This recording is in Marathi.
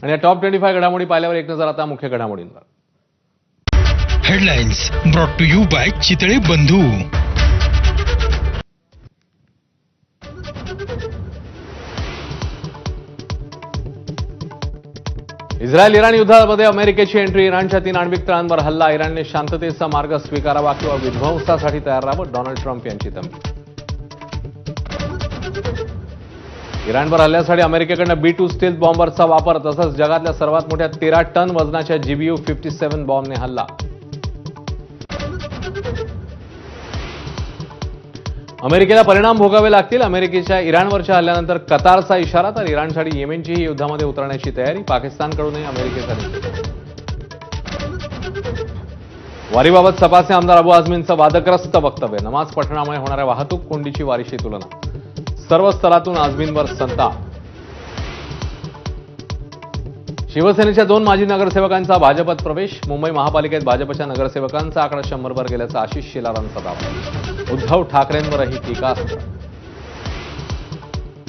आणि या टॉप 25 घडामोडी पाहिल्यावर एक नजर आता मुख्य घडामोडींवर. Headlines brought to you by Chitale Bandhu. Israel Iran युद्धामध्ये अमेरिकेची एंट्री, इराणच्या 3 आण्विक तळांवर हल्ला, इराणने शांततेचा मार्ग स्वीकारावा किंवा विध्वंसासाठी तयार राहावं, डोनाल्ड ट्रम्प यांची धमकी. इराणवर हल्ल्यासाठी अमेरिकेकडनं B-2 स्टील्थ बॉम्बरचा वापर, तसंच जगातल्या सर्वात मोठ्या 13 टन वजनाच्या GBU-57 बॉम्बने हल्ला. अमेरिकेला परिणाम भोगावे लागतील, अमेरिकेच्या इराणवरच्या हल्ल्यानंतर कतारचा इशारा, तर इराणसाठी येमेनचीही युद्धामध्ये उतरण्याची तयारी, पाकिस्तानकडूनही अमेरिकेचा निषेध. वारीबाबत सपाचे आमदार अबू आझमींचं वादग्रस्त वक्तव्य, नमाज पठणामुळे होणाऱ्या वाहतूक कोंडीची वारीशी तुलना, सर्व स्तरातून आझमींवर संताप. शिवसेनेच्या 2 माजी नगरसेवकांचा भाजपात प्रवेश, मुंबई महापालिकेत भाजपच्या नगरसेवकांचा आकडा 100 वर गेल्याचा आशिष शेलारांचा दावा. उद्धव ठाकरेंवरही टीकास्त्र.